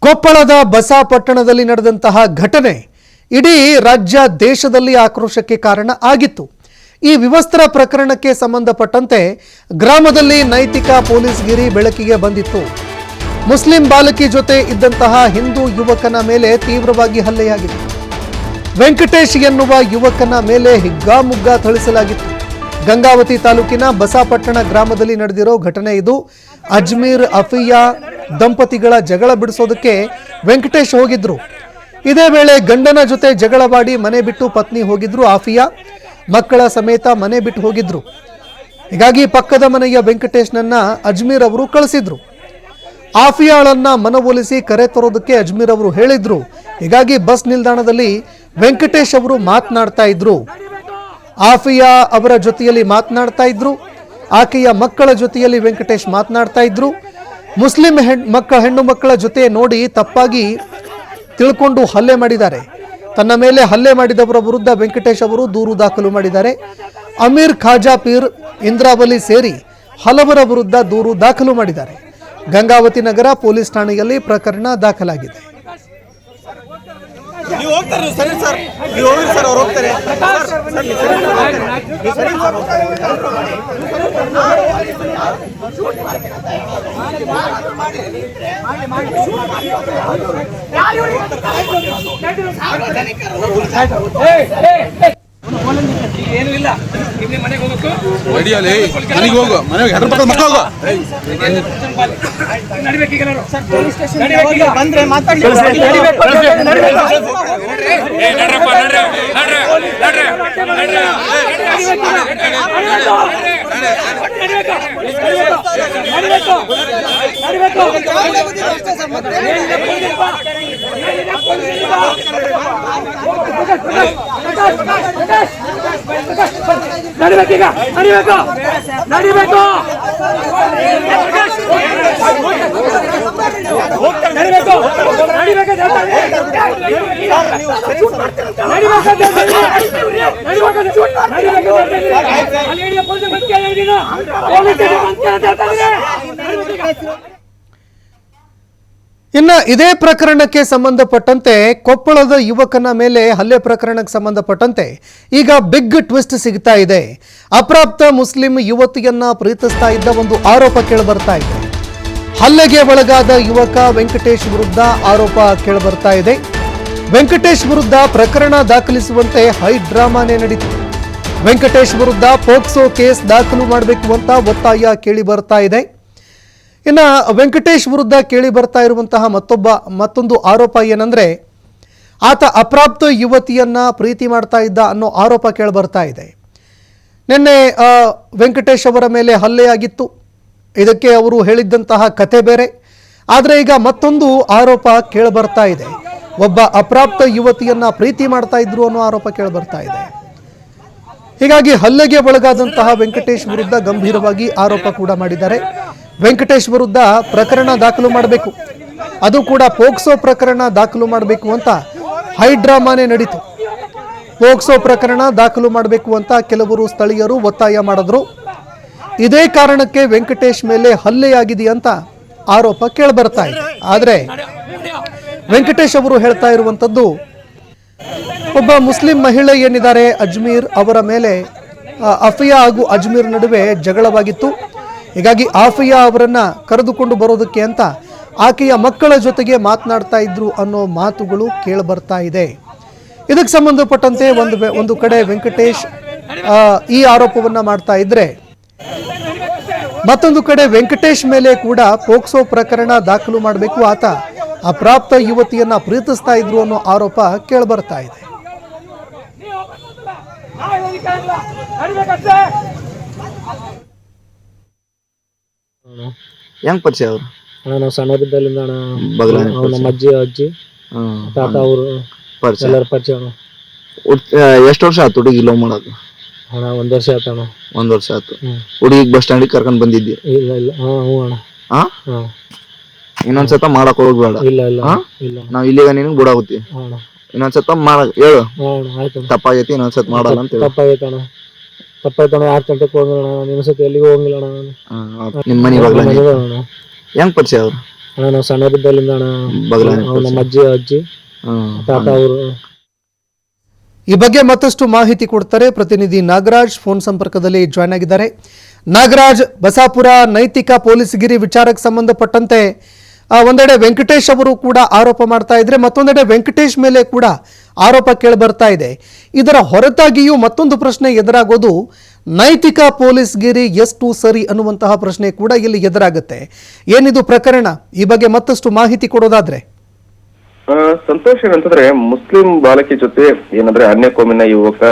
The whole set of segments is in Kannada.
ಕೊಪ್ಪಳದ ಬಸಾಪಟ್ಟಣದಲ್ಲಿ ನಡೆದಂತಹ ಘಟನೆ ಇಡೀ ರಾಜ್ಯ ದೇಶದಲ್ಲಿ ಆಕ್ರೋಶಕ್ಕೆ ಕಾರಣ ಆಗಿತ್ತು. ಈ ವಿವಸ್ತ್ರ ಪ್ರಕರಣಕ್ಕೆ ಸಂಬಂಧಪಟ್ಟಂತೆ ಗ್ರಾಮದಲ್ಲಿ ನೈತಿಕ ಪೊಲೀಸ್ಗಿರಿ ಬೆಳಕಿಗೆ ಬಂದಿತ್ತು. ಮುಸ್ಲಿಂ ಬಾಲಕಿ ಜೊತೆ ಇದ್ದಂತಹ ಹಿಂದೂ ಯುವಕನ ಮೇಲೆ ತೀವ್ರವಾಗಿ ಹಲ್ಲೆಯಾಗಿದೆ. ವೆಂಕಟೇಶ್ ಎನ್ನುವ ಯುವಕನ ಮೇಲೆ ಹಿಗ್ಗಾಮುಗ್ಗಾ ಥಳಿಸಲಾಗಿತ್ತು. ಗಂಗಾವತಿ ತಾಲೂಕಿನ ಬಸಾಪಟ್ಟಣ ಗ್ರಾಮದಲ್ಲಿ ನಡೆದಿರೋ ಘಟನೆ ಇದು. ಅಜ್ಮೀರ್ ಅಫಿಯಾ ದಂಪತಿಗಳ ಜಗಳ ಬಿಡಿಸೋದಕ್ಕೆ ವೆಂಕಟೇಶ್ ಹೋಗಿದ್ರು. ಇದೇ ವೇಳೆ ಗಂಡನ ಜೊತೆ ಜಗಳವಾಡಿ ಮನೆ ಬಿಟ್ಟು ಪತ್ನಿ ಹೋಗಿದ್ರು. ಆಫಿಯಾ ಮಕ್ಕಳ ಸಮೇತ ಮನೆ ಬಿಟ್ಟು ಹೋಗಿದ್ರು. ಹೀಗಾಗಿ ಪಕ್ಕದ ಮನೆಯ ವೆಂಕಟೇಶ್ನನ್ನ ಅಜ್ಮೀರ್ ಅವರು ಕಳಿಸಿದ್ರು. ಆಫಿಯಾಳನ್ನ ಮನವೊಲಿಸಿ ಕರೆ ತರೋದಕ್ಕೆ ಅಜ್ಮೀರ್ ಅವರು ಹೇಳಿದ್ರು. ಹೀಗಾಗಿ ಬಸ್ ನಿಲ್ದಾಣದಲ್ಲಿ ವೆಂಕಟೇಶ್ ಅವರು ಮಾತನಾಡ್ತಾ ಇದ್ರು. ಆಫಿಯಾ ಅವರ ಜೊತೆಯಲ್ಲಿ ಮಾತನಾಡ್ತಾ ಇದ್ರು. ಆಕೆಯ ಮಕ್ಕಳ ಜೊತೆಯಲ್ಲಿ ವೆಂಕಟೇಶ್ ಮಾತನಾಡ್ತಾ ಇದ್ರು. ಮುಸ್ಲಿಂ ಹೆಣ್ಣು ಮಕ್ಕಳ ಜೊತೆ ನೋಡಿ ತಪ್ಪಾಗಿ ತಿಳ್ಕೊಂಡು ಹಲ್ಲೆ ಮಾಡಿದ್ದಾರೆ. ತನ್ನ ಮೇಲೆ ಹಲ್ಲೆ ಮಾಡಿದವರ ವಿರುದ್ಧ ವೆಂಕಟೇಶ್ ಅವರು ದೂರು ದಾಖಲು ಮಾಡಿದ್ದಾರೆ. ಅಮೀರ್ ಖಾಜಾ ಪೀರ್ ಇಂದ್ರಾವಲಿ ಸೇರಿ ಹಲವರ ವಿರುದ್ಧ ದೂರು ದಾಖಲು ಮಾಡಿದ್ದಾರೆ. ಗಂಗಾವತಿ ನಗರ ಪೊಲೀಸ್ ಠಾಣೆಯಲ್ಲಿ ಪ್ರಕರಣ ದಾಖಲಾಗಿದೆ. ಏನಿಲ್ಲ ಇಲ್ಲಿ ಮನೆಗೆ ಹೋಗಬೇಕು ಮನೆಗೆ ಹೋಗು ಮನೆಗೆ ಹೆದ್ರ ಪಕ್ಕ ಮಕ್ಕಳು ಹೋಗು ನಡಿಬೇಕೀಗ ಬಂದ್ರೆ ನಡಿಬೇಕೀಗ ನಡಿಬೇಕು ನಡಿಬೇಕು ಇನ್ನ ಇದೇ ಪ್ರಕರಣಕ್ಕೆ ಸಂಬಂಧಪಟ್ಟಂತೆ ಕೊಪ್ಪಳದ ಯುವಕನ ಮೇಲೆ ಹಲ್ಲೆ ಪ್ರಕರಣಕ್ಕೆ ಸಂಬಂಧಪಟ್ಟಂತೆ ಈಗ ಬಿಗ್ ಟ್ವಿಸ್ಟ್ ಸಿಗ್ತಾ ಇದೆ. ಅಪ್ರಾಪ್ತ ಮುಸ್ಲಿಂ ಯುವತಿಯನ್ನ ಪ್ರೀತಿಸ್ತಾ ಇದ್ದ ಒಂದು ಆರೋಪ ಕೇಳಿಬರ್ತಾ ಇದೆ. ಹಲ್ಲೆಗೆ ಒಳಗಾದ ಯುವಕ ವೆಂಕಟೇಶ್ ವಿರುದ್ಧ ಆರೋಪ ಕೇಳಿಬರ್ತಾ ಇದೆ. ವೆಂಕಟೇಶ್ ವಿರುದ್ಧ ಪ್ರಕರಣ ದಾಖಲಿಸುವಂತೆ ಹೈ ಡ್ರಾಮಾನೇ ನಡೀತು. ವೆಂಕಟೇಶ್ ವಿರುದ್ಧ ಪೋಕ್ಸೋ ಕೇಸ್ ದಾಖಲು ಮಾಡಬೇಕು ಅಂತ ಒತ್ತಾಯ ಕೇಳಿ ಬರ್ತಾ ಇದೆ. ಇನ್ನ ವೆಂಕಟೇಶ್ ವಿರುದ್ಧ ಕೇಳಿ ಬರ್ತಾ ಇರುವಂತಹ ಮತ್ತೊಂದು ಆರೋಪ ಏನಂದ್ರೆ ಆತ ಅಪ್ರಾಪ್ತ ಯುವತಿಯನ್ನ ಪ್ರೀತಿ ಮಾಡ್ತಾ ಇದ್ದ ಅನ್ನೋ ಆರೋಪ ಕೇಳಿ ಬರ್ತಾ ಇದೆ. ನಿನ್ನೆ ವೆಂಕಟೇಶ್ ಅವರ ಮೇಲೆ ಹಲ್ಲೆಯಾಗಿತ್ತು. ಇದಕ್ಕೆ ಅವರು ಹೇಳಿದ್ದಂತಹ ಕತೆ ಬೇರೆ. ಆದರೆ ಈಗ ಮತ್ತೊಂದು ಆರೋಪ ಕೇಳಿ ಬರ್ತಾ ಇದೆ. ಒಬ್ಬ ಅಪ್ರಾಪ್ತ ಯುವತಿಯನ್ನ ಪ್ರೀತಿ ಮಾಡ್ತಾ ಇದ್ರು ಅನ್ನೋ ಆರೋಪ ಕೇಳಿ ಬರ್ತಾ ಇದೆ. ಹೀಗಾಗಿ ಹಲ್ಲೆಗೆ ಒಳಗಾದಂತಹ ವೆಂಕಟೇಶ್ ವಿರುದ್ಧ ಗಂಭೀರವಾಗಿ ಆರೋಪ ಕೂಡ ಮಾಡಿದ್ದಾರೆ. ವೆಂಕಟೇಶ್ ವಿರುದ್ಧ ಪ್ರಕರಣ ದಾಖಲು ಮಾಡಬೇಕು, ಅದು ಕೂಡ ಪೋಕ್ಸೋ ಪ್ರಕರಣ ದಾಖಲು ಮಾಡಬೇಕು ಅಂತ ಹೈ ಡ್ರಾಮಾನೇ ನಡೀತು. ಪೋಕ್ಸೋ ಪ್ರಕರಣ ದಾಖಲು ಮಾಡಬೇಕು ಅಂತ ಕೆಲವರು ಸ್ಥಳೀಯರು ಒತ್ತಾಯ ಮಾಡಿದ್ರು. ಇದೇ ಕಾರಣಕ್ಕೆ ವೆಂಕಟೇಶ್ ಮೇಲೆ ಹಲ್ಲೆಯಾಗಿದೆ ಅಂತ ಆರೋಪ ಕೇಳಿಬರ್ತಾ ಇದೆ. ಆದರೆ ವೆಂಕಟೇಶ್ ಅವರು ಹೇಳ್ತಾ ಇರುವಂಥದ್ದು ಒಬ್ಬ ಮುಸ್ಲಿಂ ಮಹಿಳೆ ಏನಿದ್ದಾರೆ ಅಜ್ಮೀರ್ ಅವರ ಮೇಲೆ ಅಫಿಯಾ ಹಾಗೂ ಅಜ್ಮೀರ್ ನಡುವೆ ಜಗಳವಾಗಿತ್ತು. ಹೀಗಾಗಿ ಆಫಿಯಾ ಅವರನ್ನ ಕರೆದುಕೊಂಡು ಬರೋದಕ್ಕೆ ಅಂತ ಆಕೆಯ ಮಕ್ಕಳ ಜೊತೆಗೆ ಮಾತನಾಡ್ತಾ ಇದ್ರು ಅನ್ನೋ ಮಾತುಗಳು ಕೇಳಿಬರ್ತಾ ಇದೆ. ಇದಕ್ಕೆ ಸಂಬಂಧಪಟ್ಟಂತೆ ಒಂದು ಕಡೆ ವೆಂಕಟೇಶ್ ಈ ಆರೋಪವನ್ನ ಮಾಡ್ತಾ ಇದ್ರೆ, ಮತ್ತೊಂದು ಕಡೆ ವೆಂಕಟೇಶ್ ಮೇಲೆ ಕೂಡ ಪೋಕ್ಸೋ ಪ್ರಕರಣ ದಾಖಲು ಮಾಡಬೇಕು, ಆತ ಅಪ್ರಾಪ್ತ ಯುವತಿಯನ್ನ ಪ್ರೀತಿಸ್ತಾ ಇದ್ರು ಅನ್ನೋ ಆರೋಪ ಕೇಳಿಬರ್ತಾ ಇದೆ. ಹೆಂಗ್ ಪರಿಚಯ ಅವರು? ನಾವು ಸಣ್ಣದಿದ್ದಲ್ಲಿಂದ ನಮ್ಮ ಅಜ್ಜಿ ತಾತ ಅವರು ಪರಿಚಯ ಎಲ್ಲರ ಪರಿಚಯ. ಎಷ್ಟು ವರ್ಷ ಆಯ್ತು ಹುಡುಗಿ ಲವ್ ಮಾಡೋದು? ಅಣ್ಣ 1 ವರ್ಷ ಆಯ್ತಣ್ಣ. 1 ವರ್ಷ ಆಯ್ತು. ಹುಡುಗಿಗೆ ಬಸ್ ಸ್ಟ್ಯಾಂಡಿಗೆ ಕರ್ಕೊಂಡ್ ಬಂದಿದ್ದಿ? ಇಲ್ಲ ಇಲ್ಲ. ಹ್ಞೂ ಅಣ್ಣ. ಇನ್ನೊಂದ್ಸತ ಮಾಡಕ್ ಹೋಗ್ಬೇಡ. ಇಲ್ಲ ಇಲ್ಲ ಇಲ್ಲ. ನಾವ್ ಇಲ್ಲಿಗ ನಿನಗ್ ಬಿಡಾಗುತ್ತಿ. ಇನ್ನೊಂದ್ಸತ ಹೇಳು ತಪ್ಪಾಗೈತಿ, ಇನ್ನೊಂದ್ಸತ ಮಾಡಲ್ಲ ಅಂತ ಹೇಳಿ. ತಪ್ಪಾಗೈತಣ್ಣ, ತಪ್ಪಾಯ್ತಣ್ಣ. 6 ಗಂಟೆಗೆ ಹೋಗೋಣ, ಇನ್ನೊಂದ್ಸತಿ ಎಲ್ಲಿಗೂ ಹೋಗಿಲ್ಲ ಅಣ್ಣ. ನಿಮ್ ಮನೆ ಹೆಂಗ್ ಪರಿಚಯ ಅವ್ರು? ಅಣ್ಣ ನಾವು ಸಣ್ಣದಿದ್ದಲ್ಲಿಂದ ಅಣ್ಣ ಬಗಲಾನೆ ನಮ್ಮ ಅಜ್ಜಿ ತಾತ ಅವರು. ಈ ಬಗ್ಗೆ ಮತ್ತಷ್ಟು ಮಾಹಿತಿ ಕೊಡ್ತಾರೆ ಪ್ರತಿನಿಧಿ ನಾಗರಾಜ್ ಫೋನ್ ಸಂಪರ್ಕದಲ್ಲಿ ಜಾಯ್ನ್ ಆಗಿದ್ದಾರೆ. ನಾಗರಾಜ್, ಬಸಾಪುರ ನೈತಿಕ ಪೊಲೀಸ್ಗಿರಿ ವಿಚಾರಕ್ಕೆ ಸಂಬಂಧಪಟ್ಟಂತೆ ಒಂದೆಡೆ ವೆಂಕಟೇಶ್ ಅವರು ಕೂಡ ಆರೋಪ ಮಾಡ್ತಾ ಇದ್ರೆ, ಮತ್ತೊಂದೆಡೆ ವೆಂಕಟೇಶ್ ಮೇಲೆ ಕೂಡ ಆರೋಪ ಕೇಳಿ ಬರ್ತಾ ಇದೆ. ಇದರ ಹೊರತಾಗಿಯೂ ಮತ್ತೊಂದು ಪ್ರಶ್ನೆ ಎದುರಾಗೋದು, ನೈತಿಕ ಪೊಲೀಸ್ಗಿರಿ ಎಷ್ಟು ಸರಿ ಅನ್ನುವಂತಹ ಪ್ರಶ್ನೆ ಕೂಡ ಇಲ್ಲಿ ಎದುರಾಗುತ್ತೆ. ಏನಿದು ಪ್ರಕರಣ? ಈ ಬಗ್ಗೆ ಮತ್ತಷ್ಟು ಮಾಹಿತಿ ಕೊಡೋದಾದ್ರೆ. ಸಂತೋಷ ಏನಂತಂದ್ರೆ, ಮುಸ್ಲಿಂ ಬಾಲಕಿ ಜೊತೆ ಏನಂದ್ರೆ ಅನ್ಯ ಕೋಮಿನ ಯುವಕ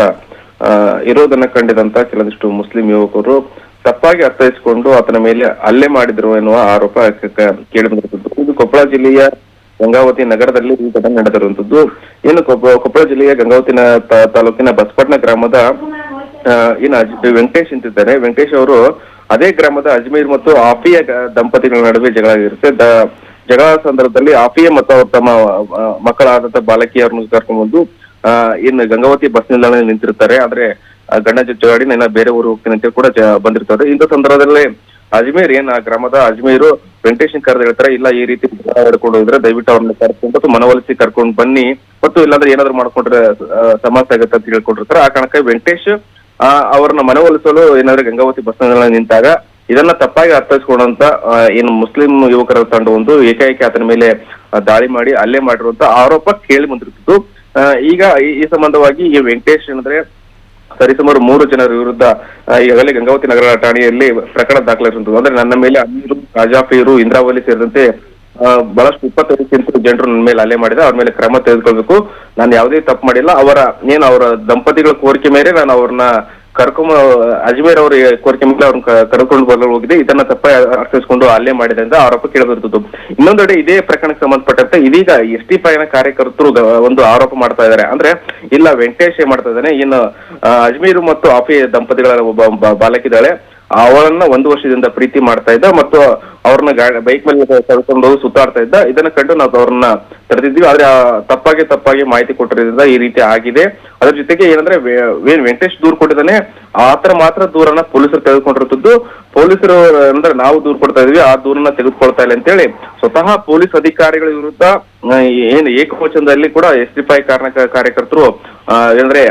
ಇರೋದನ್ನ ಕಂಡಿದಂತ ಕೆಲವೊಂದಿಷ್ಟು ಮುಸ್ಲಿಂ ಯುವಕರು ತಪ್ಪಾಗಿ ಅರ್ಥೈಸಿಕೊಂಡು ಆತನ ಮೇಲೆ ಹಲ್ಲೆ ಮಾಡಿದ್ರು ಎನ್ನುವ ಆರೋಪ ಕೇಳಿ ಬಂದಿರುತ್ತದೆ. ಇದು ಕೊಪ್ಪಳ ಜಿಲ್ಲೆಯ ಗಂಗಾವತಿ ನಗರದಲ್ಲಿ ಈ ಘಟನೆ ನಡೆದಿರುವಂತದ್ದು. ಏನು ಕೊಪ್ಪಳ ಜಿಲ್ಲೆಯ ಗಂಗಾವತಿ ತಾಲೂಕಿನ ಬಸಪಟ್ನ ಗ್ರಾಮದ ವೆಂಕಟೇಶ್ ಅಂತಿದ್ದಾರೆ. ವೆಂಕಟೇಶ್ ಅವರು ಅದೇ ಗ್ರಾಮದ ಅಜ್ಮೀರ್ ಮತ್ತು ಆಫಿಯಾ ದಂಪತಿಗಳ ನಡುವೆ ಜಗಳ ಇರುತ್ತೆ. ಜಗಳ ಸಂದರ್ಭದಲ್ಲಿ ಆಫಿಯಾ ಮತ್ತು ಅವ್ರ ತಮ್ಮ ಮಕ್ಕಳಾದಂತ ಬಾಲಕಿಯವ್ರನ್ನ ಕರ್ಕೊಂಡು ಬಂದು ಇನ್ನು ಗಂಗಾವತಿ ಬಸ್ ನಿಲ್ದಾಣದಲ್ಲಿ ನಿಂತಿರ್ತಾರೆ. ಆದ್ರೆ ಗಂಡ ಜೊತೆಗಾಡಿ ನಾನು ಬೇರೆ ಊರು ಹೋಗ್ತೀನಿ ಅಂತ ಕೂಡ ಬಂದಿರ್ತಾರೆ. ಇಂಥ ಸಂದರ್ಭದಲ್ಲಿ ಅಜ್ಮೀರ್ ಆ ಗ್ರಾಮದ ಅಜ್ಮೀರು ವೆಂಕಟೇಶನ್ ಕರೆದು ಹೇಳ್ತಾರೆ, ಇಲ್ಲ ಈ ರೀತಿ ಹಿಡ್ಕೊಂಡು ಹೋದ್ರೆ ದಯವಿಟ್ಟು ಅವ್ರನ್ನ ಕರ್ಕೊಂಡು ಮನವೊಲಿಸಿ ಕರ್ಕೊಂಡು ಬನ್ನಿ, ಮತ್ತು ಇಲ್ಲಾಂದ್ರೆ ಏನಾದ್ರು ಮಾಡ್ಕೊಂಡ್ರೆ ಸಮಸ್ಯೆ ಆಗುತ್ತೆ ಅಂತ ಹೇಳ್ಕೊಂಡಿರ್ತಾರೆ. ಆ ಕಾರಣಕ್ಕೆ ವೆಂಕಟೇಶ್ ಅವ್ರನ್ನ ಮನವೊಲಿಸಲು ಏನಾದ್ರು ಗಂಗಾವತಿ ಬಸ್ ನಿಲ್ದಾಣ ನಿಂತಾಗ ಇದನ್ನ ತಪ್ಪಾಗಿ ಅರ್ಥೈಸ್ಕೊಂಡಂತ ಏನು ಮುಸ್ಲಿಂ ಯುವಕರ ತಂಡವೊಂದು ಏಕಾಏಕಿ ಆತನ ಮೇಲೆ ದಾಳಿ ಮಾಡಿ ಹಲ್ಲೆ ಮಾಡಿರುವಂತ ಆರೋಪ ಕೇಳಿ ಬಂದಿರುತ್ತಿತ್ತು. ಈಗ ಈ ಸಂಬಂಧವಾಗಿ ಈ ವೆಂಕಟೇಶ್ ಏನಂದ್ರೆ ಸರಿಸುಮಾರು 3 ಜನರ ವಿರುದ್ಧ ಈಗಾಗಲೇ ಗಂಗಾವತಿ ನಗರ ಠಾಣೆಯಲ್ಲಿ ಪ್ರಕರಣ ದಾಖಲಿಸಿರುತ್ತದೆ. ಅಂದ್ರೆ ನನ್ನ ಮೇಲೆ ಅಮೀರು, ರಾಜಾಫೀರು, ಇಂದ್ರಾವಲಿ ಸೇರಿದಂತೆ ಬಹಳಷ್ಟು 25 ಜನರು ನನ್ನ ಮೇಲೆ ಹಲ್ಲೆ ಮಾಡಿದ, ಅವ್ರ ಮೇಲೆ ಕ್ರಮ ತೆಗೆದುಕೊಳ್ಬೇಕು, ನಾನು ಯಾವುದೇ ತಪ್ಪು ಮಾಡಿಲ್ಲ, ಅವರ ದಂಪತಿಗಳ ಕೋರಿಕೆ ಮೇಲೆ ನಾನು ಅವ್ರನ್ನ ಅಜ್ಮೀರ್ ಅವರ ಕೋರಿಕೆ ಮೇಲೆ ಅವ್ರನ್ನ ಕರ್ಕೊಂಡು ಬರಲು ಹೋಗಿದೆ, ಇದನ್ನ ತಪ್ಪಾಗಿ ಅರ್ಥೈಸಿಕೊಂಡು ಹಲ್ಲೆ ಮಾಡಿದೆ ಅಂತ ಆರೋಪ ಕೇಳಿಬರುತ್ತದೆ. ಇನ್ನೊಂದೆಡೆ ಇದೇ ಪ್ರಕರಣಕ್ಕೆ ಸಂಬಂಧಪಟ್ಟಂತೆ ಇದೀಗ ST5 ಕಾರ್ಯಕರ್ತರು ಒಂದು ಆರೋಪ ಮಾಡ್ತಾ ಇದ್ದಾರೆ. ಅಂದ್ರೆ ಇಲ್ಲ, ವೆಂಕಟೇಶ್ ಏನ್ ಮಾಡ್ತಾ ಇದ್ದಾನೆ, ಇನ್ನು ಅಜ್ಮೀರ್ ಮತ್ತು ಆಫಿ ದಂಪತಿಗಳ ಒಬ್ಬ ಬಾಲಕಿದ್ದಾಳೆ, ಅವಳನ್ನ 1 ವರ್ಷದಿಂದ ಪ್ರೀತಿ ಮಾಡ್ತಾ ಇದ್ದ ಮತ್ತು ಅವ್ರನ್ನ ಬೈಕ್ ಮೇಲೆ ಕರ್ಕೊಂಡು ಹೋಗಿ ಸುತ್ತಾಡ್ತಾ ಇದ್ದ. ಇದನ್ನ ಕಂಡು ನಾವು ಅವ್ರನ್ನ ತಡೆದಿದ್ವಿ. ಆದ್ರೆ ತಪ್ಪಾಗಿ ಮಾಹಿತಿ ಕೊಟ್ಟಿರೋದ್ರಿಂದ ಈ ರೀತಿ ಆಗಿದೆ. ಅದ್ರ ಜೊತೆಗೆ ಏನಂದ್ರೆ ವೆಂಕಟೇಶ್ ದೂರು ಕೊಟ್ಟಿದ್ದಾನೆ, ಆತರ ಮಾತ್ರ ದೂರನ್ನ ಪೊಲೀಸರು ತೆಗೆದುಕೊಂಡಿರುತ್ತದ್ದು. ಪೊಲೀಸರು ಅಂದ್ರೆ ನಾವು ದೂರು ಕೊಡ್ತಾ ಇದೀವಿ, ಆ ದೂರನ್ನ ತೆಗೆದುಕೊಳ್ತಾ ಇಲ್ಲ ಅಂತೇಳಿ ಸ್ವತಃ ಪೊಲೀಸ್ ಅಧಿಕಾರಿಗಳ ವಿರುದ್ಧ ಏನು ಏಕವಚನದಲ್ಲಿ ಕೂಡ ST5 ಕಾರ್ಯಕರ್ತರು ಏನಂದ್ರೆ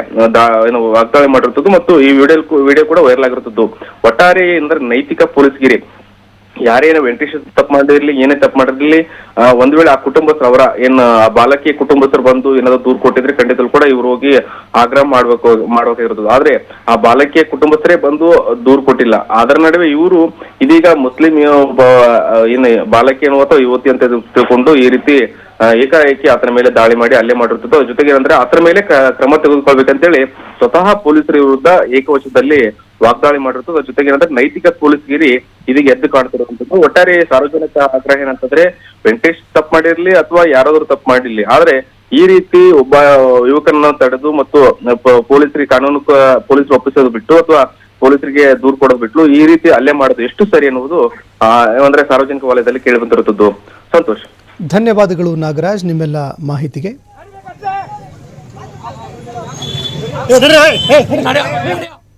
ವಾಗ್ದಾಳಿ ಮಾಡಿರುತ್ತದೆ ಮತ್ತು ಈ ವಿಡಿಯೋ ಕೂಡ ವೈರಲ್ ಆಗಿರುತ್ತದೆ. ಒಟ್ಟಾರೆ ಅಂದ್ರೆ ನೈತಿಕ ಪೊಲೀಸ್ಗಿರಿ, ಯಾರೇನೋ ವೆಂಕಟೇಶ್ ತಪ್ಪು ಮಾಡಿರ್ಲಿ, ಏನೇ ತಪ್ಪು ಮಾಡಿರ್ಲಿ, ಒಂದ್ ವೇಳೆ ಆ ಕುಟುಂಬಸ್ಥರು ಅವರ ಆ ಬಾಲಕಿ ಕುಟುಂಬಸ್ಥರು ಬಂದು ಏನಾದ್ರು ದೂರು ಕೊಟ್ಟಿದ್ರೆ ಖಂಡಿತಲು ಕೂಡ ಇವ್ರು ಹೋಗಿ ಆಗ್ರಹ ಮಾಡ್ಬೇಕಾಗಿರ್ತದೆ. ಆದ್ರೆ ಆ ಬಾಲಕಿಯ ಕುಟುಂಬಸ್ಥರೇ ಬಂದು ದೂರು ಕೊಟ್ಟಿಲ್ಲ. ಅದರ ನಡುವೆ ಇವರು ಇದೀಗ ಮುಸ್ಲಿಂ ಬಾಲಕಿ ಅಥವಾ ಯುವತಿ ಅಂತ ತಿಳ್ಕೊಂಡು ಈ ರೀತಿ ಏಕಾಏಕಿ ಆತನ ಮೇಲೆ ದಾಳಿ ಮಾಡಿ ಹಲ್ಲೆ ಮಾಡಿರ್ತದೆ. ಜೊತೆಗೆ ಏನಂದ್ರೆ ಆತರ ಮೇಲೆ ಕ್ರಮ ತೆಗೆದುಕೊಳ್ಬೇಕಂತೇಳಿ ಸ್ವತಃ ಪೊಲೀಸರ ವಿರುದ್ಧ ಏಕವಚನದಲ್ಲಿ ವಾಗ್ದಾಳಿ ಮಾಡಿರ್ತದೆ. ಜೊತೆಗೆ ಏನಂದ್ರೆ ನೈತಿಕ ಪೊಲೀಸ್ಗಿರಿ ಇದೀಗ ಎದ್ದು ಕಾಣ್ತಿರುವಂತದ್ದು. ಒಟ್ಟಾರೆ ಸಾರ್ವಜನಿಕ ಆಗ್ರಹ ಏನಂತಂದ್ರೆ, ವೆಂಕಟೇಶ್ ತಪ್ಪು ಮಾಡಿರ್ಲಿ ಅಥವಾ ಯಾರಾದ್ರೂ ತಪ್ಪು ಮಾಡಿರ್ಲಿ, ಆದ್ರೆ ಈ ರೀತಿ ಒಬ್ಬ ಯುವಕರನ್ನ ತಡೆದು ಮತ್ತು ಪೊಲೀಸರಿಗೆ ಪೊಲೀಸರು ಒಪ್ಪಿಸೋದು ಬಿಟ್ಟು ಅಥವಾ ಪೊಲೀಸರಿಗೆ ದೂರು ಕೊಡೋದು ಬಿಟ್ಟು ಈ ರೀತಿ ಹಲ್ಲೆ ಮಾಡೋದು ಎಷ್ಟು ಸರಿ ಅನ್ನುವುದು ಅಂದ್ರೆ ಸಾರ್ವಜನಿಕ ವಲಯದಲ್ಲಿ ಕೇಳಿ ಬಂದಿರುತ್ತದ್ದು. ಸಂತೋಷ್. ಧನ್ಯವಾದಗಳು ನಾಗರಾಜ್ ನಿಮ್ಮೆಲ್ಲ ಮಾಹಿತಿಗೆ.